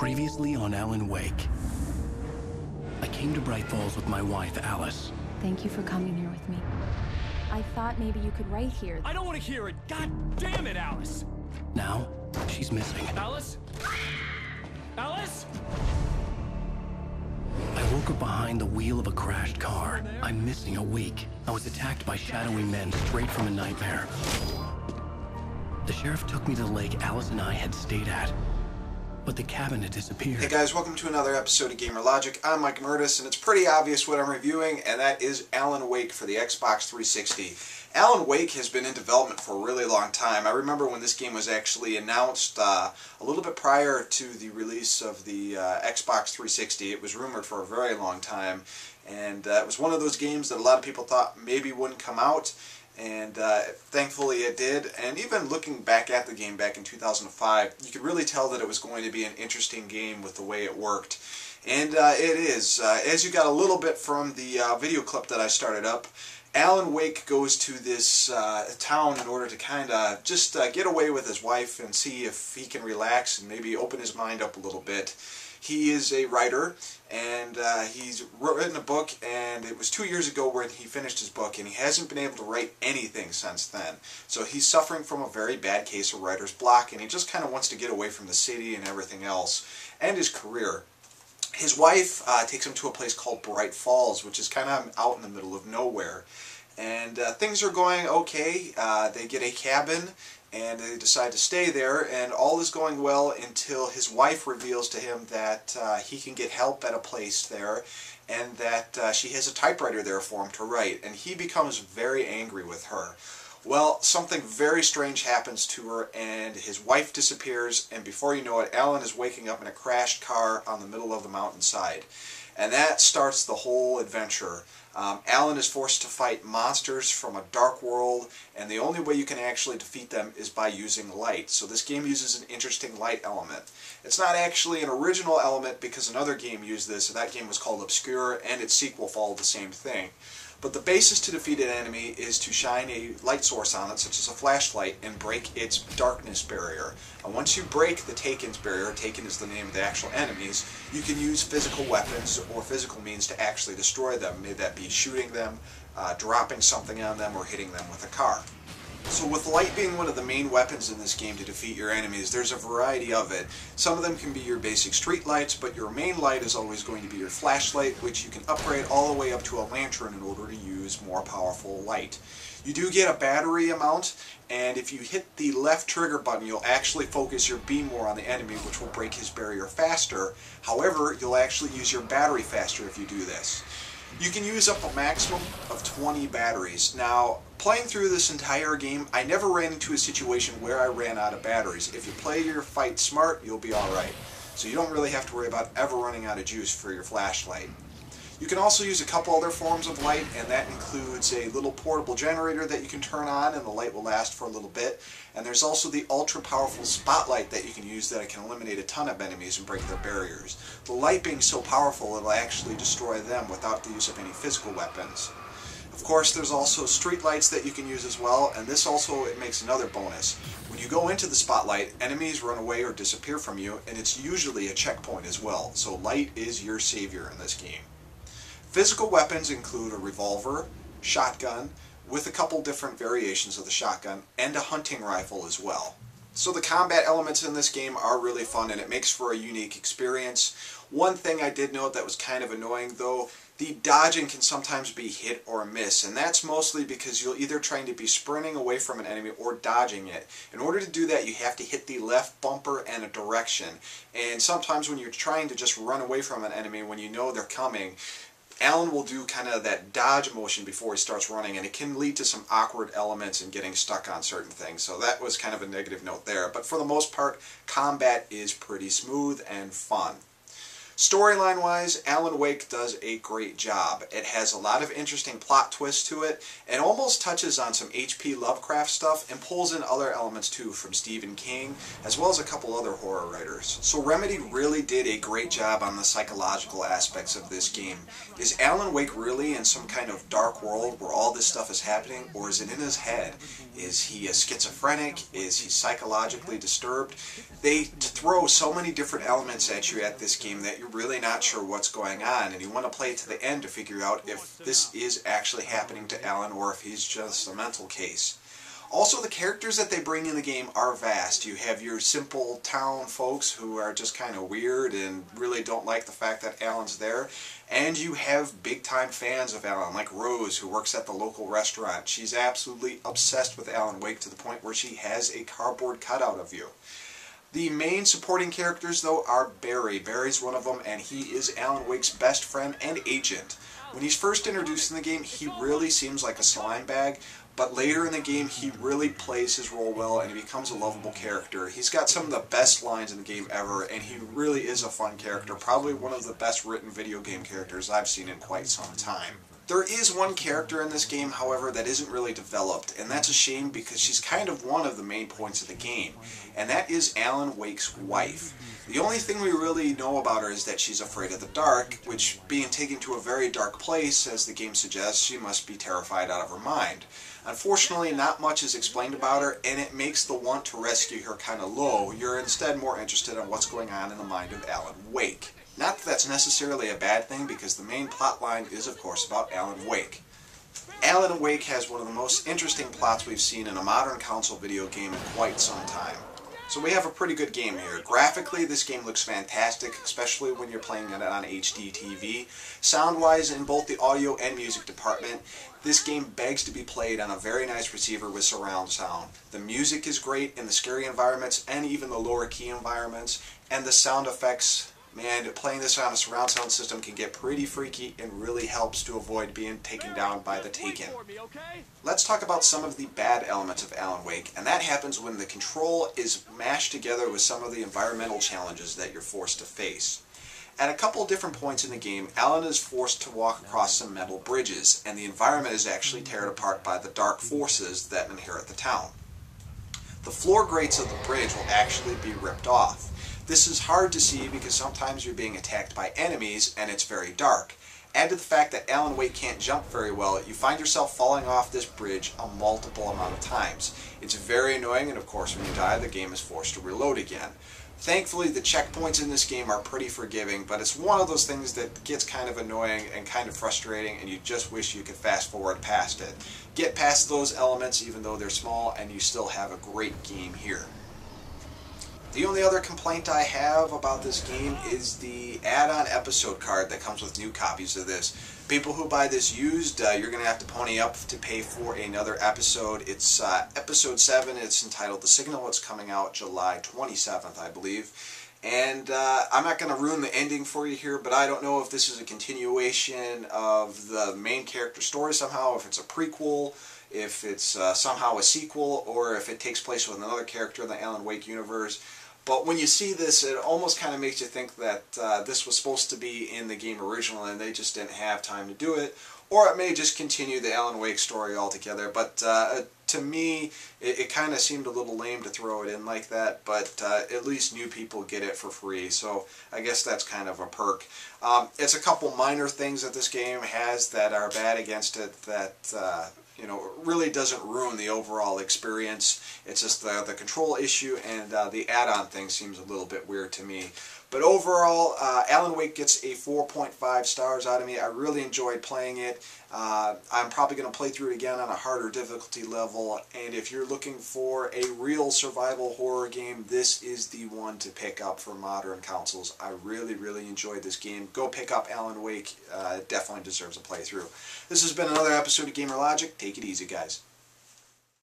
Previously on Alan Wake. I came to Bright Falls with my wife, Alice. Thank you for coming here with me. I thought maybe you could write here. I don't want to hear it! God damn it, Alice! Now, she's missing. Alice? Alice? I woke up behind the wheel of a crashed car. I'm missing a week. I was attacked by shadowy men straight from a nightmare. The sheriff took me to the lake Alice and I had stayed at. But the cabin had disappeared. Hey guys, welcome to another episode of Gamer Logic. I'm Mike Mertes, and it's pretty obvious what I'm reviewing, and that is Alan Wake for the Xbox 360. Alan Wake has been in development for a really long time. I remember when this game was actually announced a little bit prior to the release of the Xbox 360. It was rumored for a very long time, and it was one of those games that a lot of people thought maybe wouldn't come out. And thankfully it did, and even looking back at the game back in 2005, you could really tell that it was going to be an interesting game with the way it worked. And it is. As you got a little bit from the video clip that I started up, Alan Wake goes to this town in order to kind of just get away with his wife and see if he can relax and maybe open his mind up a little bit. He is a writer, and he's written a book, and it was 2 years ago when he finished his book, and he hasn't been able to write anything since then. So he's suffering from a very bad case of writer's block, and he just kind of wants to get away from the city and everything else, and his career. His wife takes him to a place called Bright Falls, which is kind of out in the middle of nowhere. And things are going okay. They get a cabin, and they decide to stay there, and all is going well until his wife reveals to him that he can get help at a place there, and that she has a typewriter there for him to write, and he becomes very angry with her. Well, something very strange happens to her, and his wife disappears, and before you know it, Alan is waking up in a crashed car on the middle of the mountainside. And that starts the whole adventure. Alan is forced to fight monsters from a dark world, and the only way you can actually defeat them is by using light. So this game uses an interesting light element. It's not actually an original element because another game used this, and that game was called Obscure, and its sequel followed the same thing. But the basis to defeat an enemy is to shine a light source on it, such as a flashlight, and break its darkness barrier. And once you break the Taken's barrier, Taken is the name of the actual enemies, you can use physical weapons or physical means to actually destroy them. May that be shooting them, dropping something on them, or hitting them with a car. So with light being one of the main weapons in this game to defeat your enemies, there's a variety of it. Some of them can be your basic street lights, but your main light is always going to be your flashlight, which you can upgrade all the way up to a lantern in order to use more powerful light. You do get a battery amount, and if you hit the left trigger button, you'll actually focus your beam more on the enemy, which will break his barrier faster. However, you'll actually use your battery faster if you do this. You can use up a maximum of 20 batteries. Now, playing through this entire game, I never ran into a situation where I ran out of batteries. If you play your fight smart, you'll be alright. So you don't really have to worry about ever running out of juice for your flashlight. You can also use a couple other forms of light, and that includes a little portable generator that you can turn on, and the light will last for a little bit. And there's also the ultra-powerful spotlight that you can use that can eliminate a ton of enemies and break their barriers. The light being so powerful, it'll actually destroy them without the use of any physical weapons. Of course, there's also street lights that you can use as well, and this also it makes another bonus. When you go into the spotlight, enemies run away or disappear from you, and it's usually a checkpoint as well, so light is your savior in this game. Physical weapons include a revolver, shotgun, with a couple different variations of the shotgun, and a hunting rifle as well. So the combat elements in this game are really fun, and it makes for a unique experience. One thing I did note that was kind of annoying though, the dodging can sometimes be hit or miss, and that's mostly because you're either trying to be sprinting away from an enemy or dodging it. In order to do that, you have to hit the left bumper and a direction, and sometimes when you're trying to just run away from an enemy when you know they're coming, Alan will do kind of that dodge motion before he starts running, and it can lead to some awkward elements and getting stuck on certain things. So that was kind of a negative note there. But for the most part, combat is pretty smooth and fun. Storyline-wise, Alan Wake does a great job. It has a lot of interesting plot twists to it, and almost touches on some H.P. Lovecraft stuff, and pulls in other elements too from Stephen King, as well as a couple other horror writers. So Remedy really did a great job on the psychological aspects of this game. Is Alan Wake really in some kind of dark world where all this stuff is happening, or is it in his head? Is he a schizophrenic? Is he psychologically disturbed? They throw so many different elements at you at this game that you're really not sure what's going on, and you want to play it to the end to figure out if this is actually happening to Alan or if he's just a mental case. Also, the characters that they bring in the game are vast. You have your simple town folks who are just kind of weird and really don't like the fact that Alan's there. And you have big-time fans of Alan, like Rose, who works at the local restaurant. She's absolutely obsessed with Alan Wake to the point where she has a cardboard cutout of you. The main supporting characters, though, are Barry. Barry's one of them, and he is Alan Wake's best friend and agent. When he's first introduced in the game, he really seems like a slime bag, but later in the game, he really plays his role well, and he becomes a lovable character. He's got some of the best lines in the game ever, and he really is a fun character. Probably one of the best written video game characters I've seen in quite some time. There is one character in this game, however, that isn't really developed, and that's a shame because she's kind of one of the main points of the game, and that is Alan Wake's wife. The only thing we really know about her is that she's afraid of the dark, which, being taken to a very dark place, as the game suggests, she must be terrified out of her mind. Unfortunately, not much is explained about her, and it makes the want to rescue her kind of low. You're instead more interested in what's going on in the mind of Alan Wake. Not that that's necessarily a bad thing, because the main plot line is, of course, about Alan Wake. Alan Wake has one of the most interesting plots we've seen in a modern console video game in quite some time. So we have a pretty good game here. Graphically, this game looks fantastic, especially when you're playing it on HD TV. Sound-wise, in both the audio and music department, this game begs to be played on a very nice receiver with surround sound. The music is great in the scary environments and even the lower key environments, and the sound effects, man, playing this on a surround sound system can get pretty freaky and really helps to avoid being taken down by the Taken. Let's talk about some of the bad elements of Alan Wake, and that happens when the control is mashed together with some of the environmental challenges that you're forced to face. At a couple different points in the game, Alan is forced to walk across some metal bridges, and the environment is actually torn apart by the dark forces that inherit the town. The floor grates of the bridge will actually be ripped off. This is hard to see because sometimes you're being attacked by enemies and it's very dark. Add to the fact that Alan Wake can't jump very well, you find yourself falling off this bridge a multiple amount of times. It's very annoying, and of course when you die the game is forced to reload again. Thankfully the checkpoints in this game are pretty forgiving, but it's one of those things that gets kind of annoying and kind of frustrating, and you just wish you could fast forward past it. Get past those elements even though they're small, and you still have a great game here. The only other complaint I have about this game is the add-on episode card that comes with new copies of this. People who buy this used, you're going to have to pony up to pay for another episode. It's episode 7. It's entitled The Signal. It's coming out July 27th, I believe. And I'm not going to ruin the ending for you here, but I don't know if this is a continuation of the main character story somehow, if it's a prequel, if it's somehow a sequel, or if it takes place with another character in the Alan Wake universe. But when you see this, it almost kind of makes you think that this was supposed to be in the game originally and they just didn't have time to do it. Or it may just continue the Alan Wake story altogether. But to me, it kind of seemed a little lame to throw it in like that. But at least new people get it for free. So I guess that's kind of a perk. It's a couple minor things that this game has that are bad against it that you know, really doesn't ruin the overall experience. It's just the control issue, and the add-on thing seems a little bit weird to me. But overall, Alan Wake gets a 4.5 stars out of me. I really enjoyed playing it. I'm probably going to play through it again on a harder difficulty level, and if you're looking for a real survival horror game, this is the one to pick up for modern consoles. I really, really enjoyed this game. Go pick up Alan Wake. It definitely deserves a playthrough. This has been another episode of Gamer Logic. Take it easy, guys.